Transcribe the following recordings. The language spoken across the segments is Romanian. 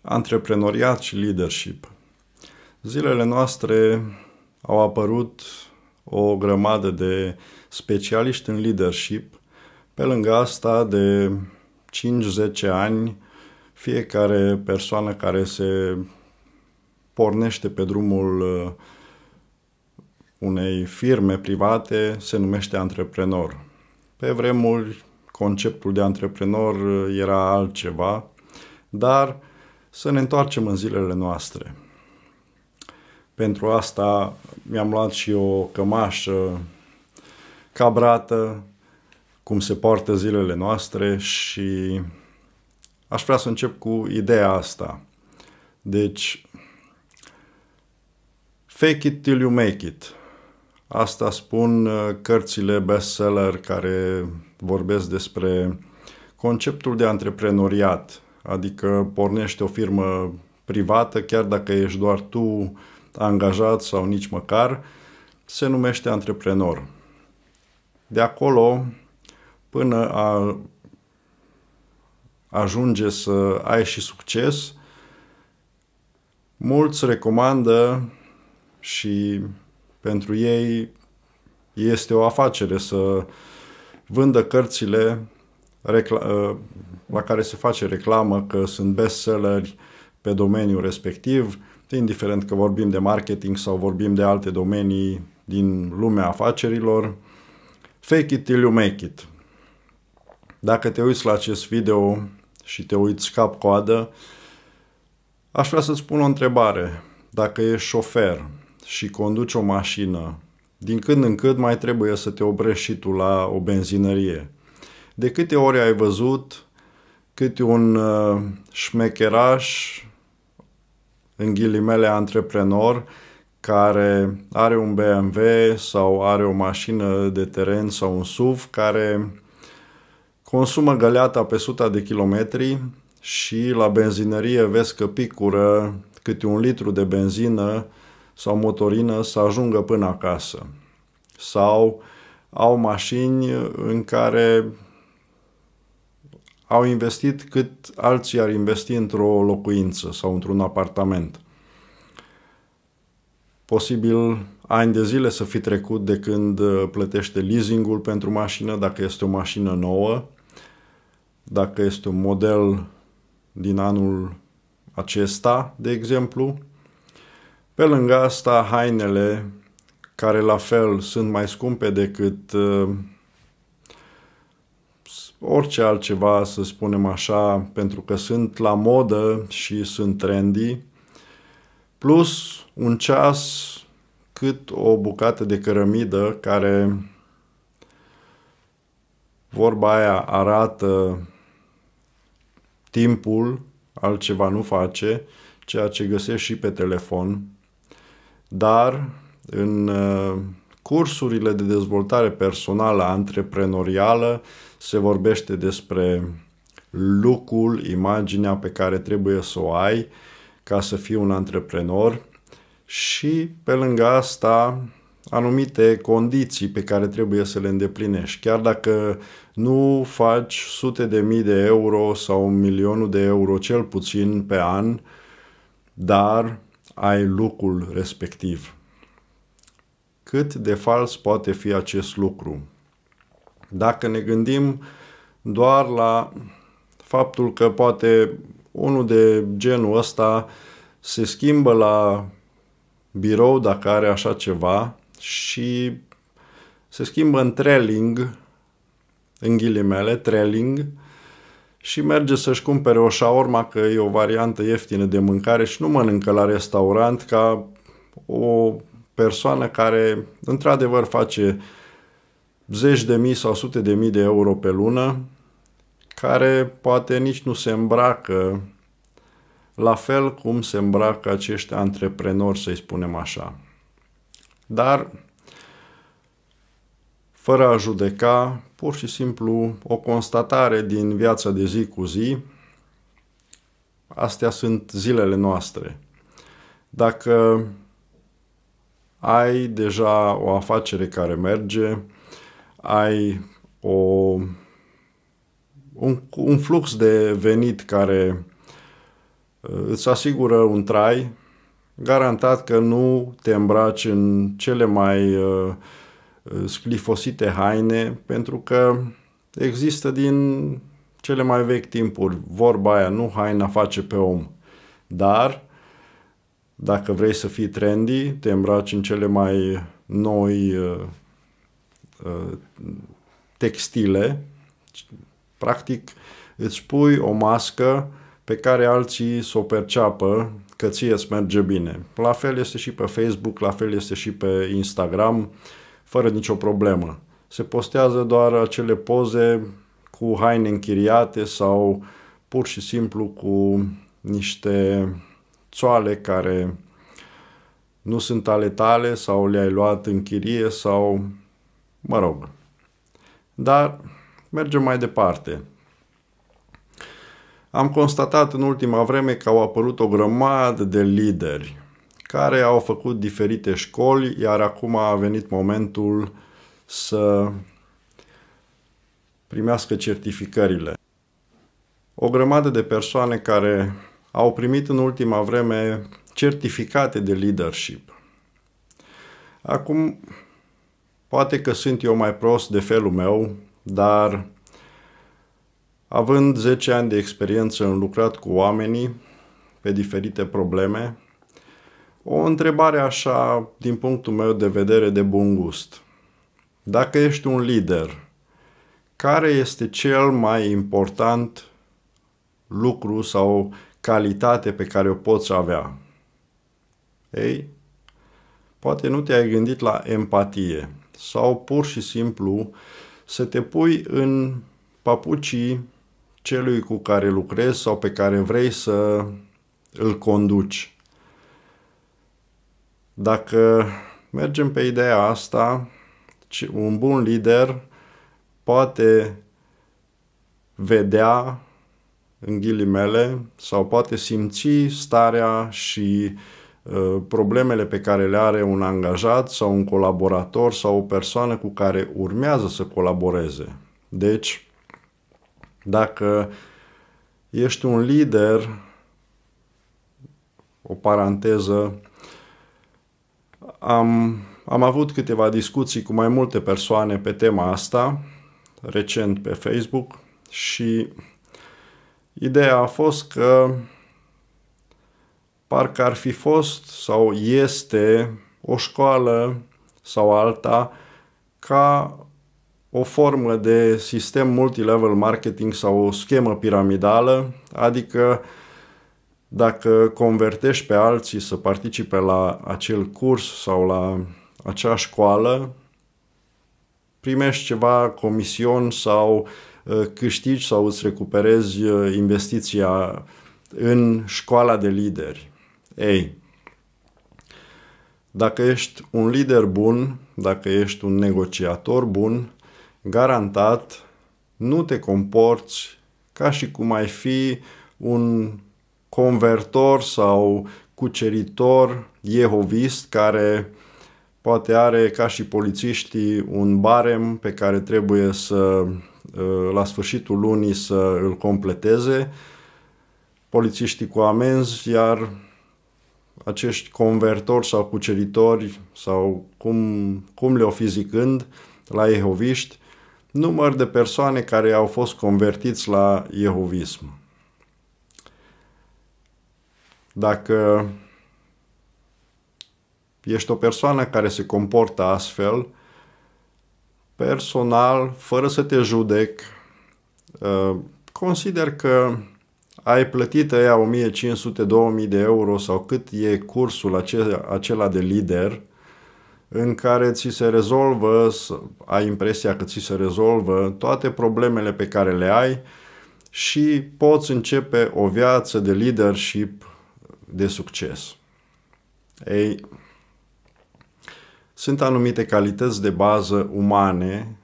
Antreprenoriat și leadership. Zilele noastre au apărut o grămadă de specialiști în leadership. Pe lângă asta, de 5-10 ani, fiecare persoană care se pornește pe drumul unei firme private se numește antreprenor. Pe vremuri, conceptul de antreprenor era altceva, dar să ne întoarcem în zilele noastre. Pentru asta mi-am luat și o cămașă cabrată, cum se poartă zilele noastre, și aș vrea să încep cu ideea asta. Deci, fake it till you make it. Asta spun cărțile bestseller care vorbesc despre conceptul de antreprenoriat, adică pornești o firmă privată, chiar dacă ești doar tu angajat sau nici măcar, se numește antreprenor. De acolo până a ajunge să ai și succes, mulți recomandă și pentru ei este o afacere să vândă cărțile la care se face reclamă că sunt bestselleri pe domeniul respectiv, indiferent că vorbim de marketing sau vorbim de alte domenii din lumea afacerilor. Fake it till you make it. Dacă te uiți la acest video și te uiți cap-coadă, aș vrea să-ți pun o întrebare. Dacă ești șofer și conduci o mașină, din când în când mai trebuie să te oprești și tu la o benzinărie. De câte ori ai văzut câte un șmecheraș, în ghilimele antreprenor, care are un BMW sau are o mașină de teren sau un SUV, care consumă găleata pe 100 de kilometri și la benzinărie vezi că picură câte 1 litru de benzină sau motorină să ajungă până acasă. Sau au mașini în care au investit cât alții ar investi într-o locuință sau într-un apartament. Posibil ani de zile să fi trecut de când plătește leasingul pentru mașină, dacă este o mașină nouă, dacă este un model din anul acesta, de exemplu. Pe lângă asta, hainele, care la fel sunt mai scumpe decât orice altceva, să spunem așa, pentru că sunt la modă și sunt trendy, plus un ceas cât o bucată de cărămidă care, vorba aia, arată timpul, altceva nu face, ceea ce găsești și pe telefon, dar în cursurile de dezvoltare personală antreprenorială se vorbește despre look-ul, imaginea pe care trebuie să o ai ca să fii un antreprenor și, pe lângă asta, anumite condiții pe care trebuie să le îndeplinești. Chiar dacă nu faci sute de mii de euro sau 1.000.000 de euro cel puțin pe an, dar ai look-ul respectiv. Cât de fals poate fi acest lucru? Dacă ne gândim doar la faptul că poate unul de genul ăsta se schimbă la birou, dacă are așa ceva, și se schimbă în trailing, în ghilimele, trailing, și merge să-și cumpere o shawarma, că e o variantă ieftină de mâncare, și nu mănâncă la restaurant ca o persoană care într-adevăr face zeci de mii sau sute de mii de euro pe lună, care poate nici nu se îmbracă la fel cum se îmbracă acești antreprenori, să-i spunem așa. Dar, fără a judeca, pur și simplu o constatare din viața de zi cu zi, astea sunt zilele noastre. Dacă ai deja o afacere care merge, ai un flux de venit care îți asigură un trai, garantat că nu te îmbraci în cele mai sclifosite haine, pentru că există din cele mai vechi timpuri vorba aia, nu haina face pe om. Dar dacă vrei să fii trendy, te îmbraci în cele mai noi textile. Practic îți pui o mască pe care alții s-o perceapă că ție îți merge bine. La fel este și pe Facebook, la fel este și pe Instagram, fără nicio problemă. Se postează doar acele poze cu haine închiriate sau pur și simplu cu niște țoale care nu sunt ale tale sau le-ai luat în chirie sau, mă rog. Dar mergem mai departe. Am constatat în ultima vreme că au apărut o grămadă de lideri care au făcut diferite școli, iar acum a venit momentul să primească certificările. O grămadă de persoane care au primit în ultima vreme certificate de leadership. Acum, poate că sunt eu mai prost de felul meu, dar având 10 ani de experiență în lucrat cu oamenii pe diferite probleme, o întrebare așa, din punctul meu de vedere, de bun gust. Dacă ești un lider, care este cel mai important lucru sau calitate pe care o poți avea? Ei, poate nu te-ai gândit la empatie sau pur și simplu să te pui în papucii celui cu care lucrezi sau pe care vrei să îl conduci. Dacă mergem pe ideea asta, un bun lider poate vedea, în ghilimele, sau poate simți starea și problemele pe care le are un angajat sau un colaborator sau o persoană cu care urmează să colaboreze. Deci, dacă ești un lider, o paranteză, am avut câteva discuții cu mai multe persoane pe tema asta, recent pe Facebook, și ideea a fost că parcă ar fi fost sau este o școală sau alta ca o formă de sistem multilevel marketing sau o schemă piramidală, adică dacă convertești pe alții să participe la acel curs sau la acea școală, primești ceva comision sau câștigi sau îți recuperezi investiția în școala de lideri. Ei, dacă ești un lider bun, dacă ești un negociator bun, garantat nu te comporți ca și cum ai fi un convertor sau cuceritor jehovist care poate are ca și polițiștii un barem pe care trebuie să la sfârșitul lunii să îl completeze, polițiștii cu amenzi, iar acești convertori sau cuceritori sau cum le-o fi zicând la jehoviști, număr de persoane care au fost convertiți la jehovism. Dacă ești o persoană care se comportă astfel, personal, fără să te judec, consider că ai plătit aia 1500-2000 de euro sau cât e cursul acela de lider, în care ți se rezolvă, ai impresia că ți se rezolvă toate problemele pe care le ai și poți începe o viață de leadership de succes. Ei, sunt anumite calități de bază umane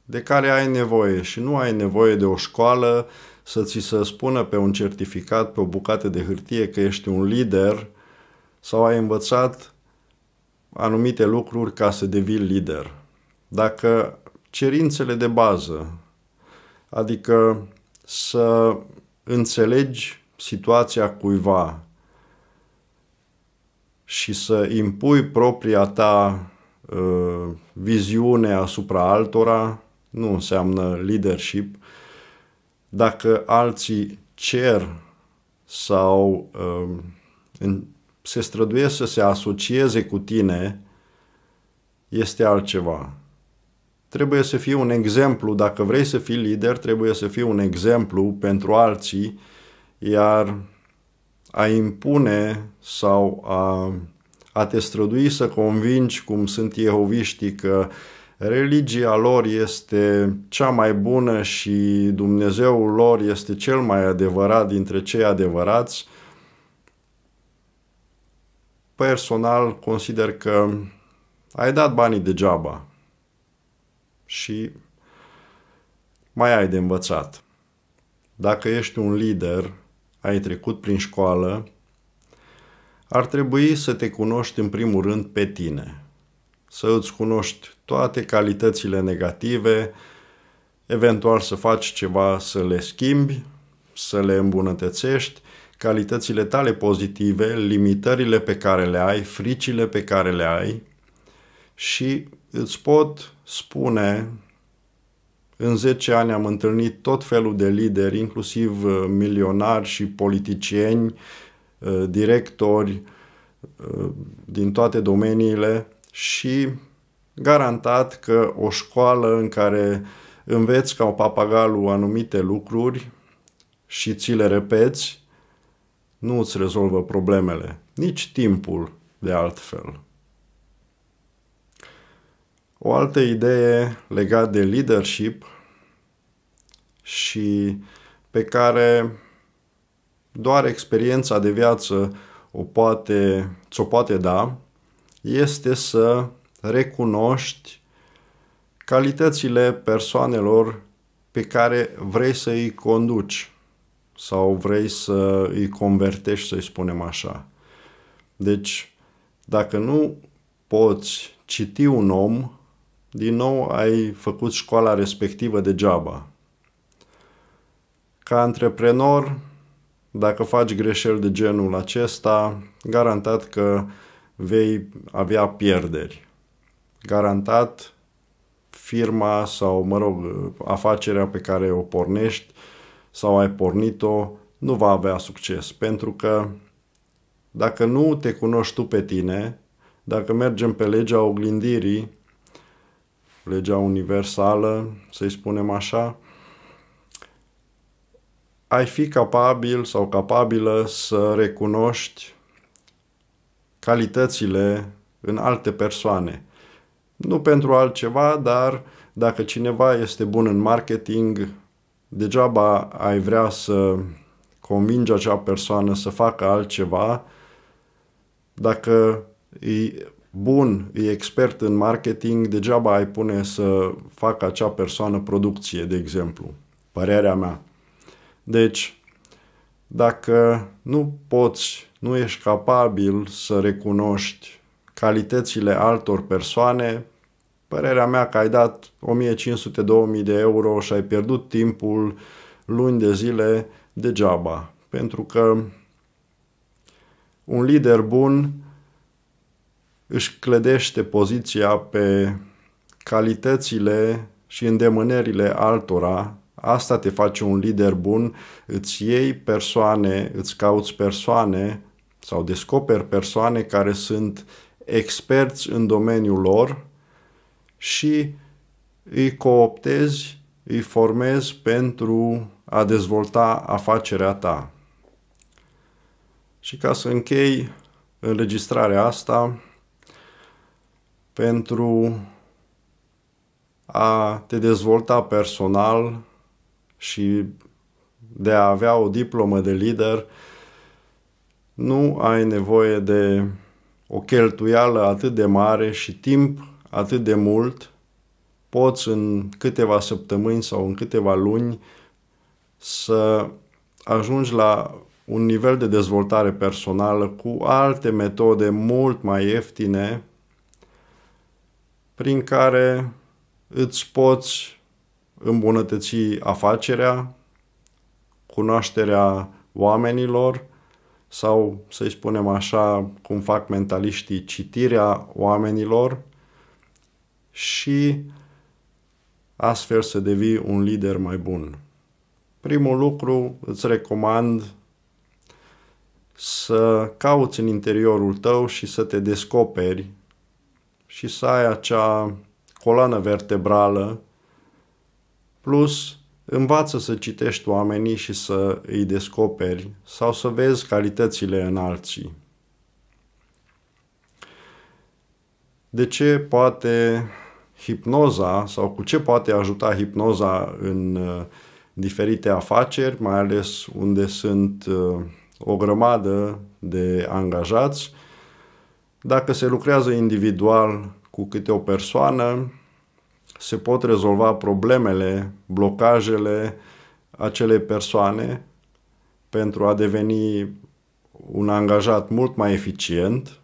de care ai nevoie și nu ai nevoie de o școală să ți se spună pe un certificat, pe o bucată de hârtie că ești un lider sau ai învățat anumite lucruri ca să devii lider. Dacă cerințele de bază, adică să înțelegi situația cuiva și să impui propria ta viziune asupra altora, nu înseamnă leadership. Dacă alții cer sau se străduiesc să se asocieze cu tine, este altceva. Trebuie să fii un exemplu, dacă vrei să fii lider, trebuie să fii un exemplu pentru alții, iar a impune sau a te strădui să convingi, cum sunt jehoviștii, că religia lor este cea mai bună și Dumnezeul lor este cel mai adevărat dintre cei adevărați, personal consider că ai dat banii degeaba și mai ai de învățat. Dacă ești un lider, ai trecut prin școală, ar trebui să te cunoști în primul rând pe tine, să îți cunoști toate calitățile negative, eventual să faci ceva să le schimbi, să le îmbunătățești, calitățile tale pozitive, limitările pe care le ai, fricile pe care le ai și îți pot spune, în 10 ani am întâlnit tot felul de lideri, inclusiv milionari și politicieni, directori din toate domeniile și garantat că o școală în care înveți ca papagalul anumite lucruri și ți le repeți, nu îți rezolvă problemele, nici timpul de altfel. O altă idee legată de leadership și pe care doar experiența de viață ți-o poate da, este să recunoști calitățile persoanelor pe care vrei să îi conduci sau vrei să îi convertești, să-i spunem așa. Deci, dacă nu poți citi un om, din nou ai făcut școala respectivă degeaba. Ca antreprenor, dacă faci greșeli de genul acesta, garantat că vei avea pierderi. Garantat firma sau, afacerea pe care o pornești sau ai pornit-o nu va avea succes. Pentru că dacă nu te cunoști tu pe tine, dacă mergem pe legea oglindirii, legea universală, să-i spunem așa, ai fi capabil sau capabilă să recunoști calitățile în alte persoane. Nu pentru altceva, dar dacă cineva este bun în marketing, degeaba ai vrea să convingi acea persoană să facă altceva. Dacă e bun, e expert în marketing, degeaba ai pune să facă acea persoană producție, de exemplu. Părerea mea. Deci, dacă nu ești capabil să recunoști calitățile altor persoane, părerea mea că ai dat 1500-2000 de euro și ai pierdut timpul luni de zile degeaba. Pentru că un lider bun își clădește poziția pe calitățile și îndemânerile altora. Asta te face un lider bun, îți iei persoane, îți cauți persoane sau descoperi persoane care sunt experți în domeniul lor și îi cooptezi, îi formezi pentru a dezvolta afacerea ta. Și ca să închei înregistrarea asta, pentru a te dezvolta personal și de a avea o diplomă de lider, nu ai nevoie de o cheltuială atât de mare și timp atât de mult. Poți în câteva săptămâni sau în câteva luni să ajungi la un nivel de dezvoltare personală cu alte metode mult mai ieftine prin care îți poți îmbunătăți afacerea, cunoașterea oamenilor sau, să-i spunem așa, cum fac mentaliștii, citirea oamenilor și astfel să devii un lider mai bun. Primul lucru, îți recomand să cauți în interiorul tău și să te descoperi și să ai acea coloană vertebrală, plus învață să citești oamenii și să îi descoperi sau să vezi calitățile în alții. De ce poate hipnoza sau cu ce poate ajuta hipnoza în diferite afaceri, mai ales unde sunt o grămadă de angajați? Dacă se lucrează individual cu câte o persoană, se pot rezolva problemele, blocajele acelei persoane pentru a deveni un angajat mult mai eficient,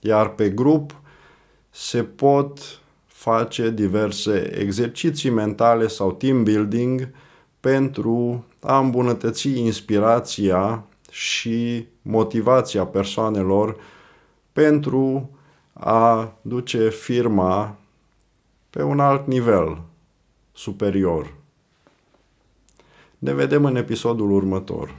iar pe grup se pot face diverse exerciții mentale sau team building pentru a îmbunătăți inspirația și motivația persoanelor pentru a duce firma pe un alt nivel superior. Ne vedem în episodul următor.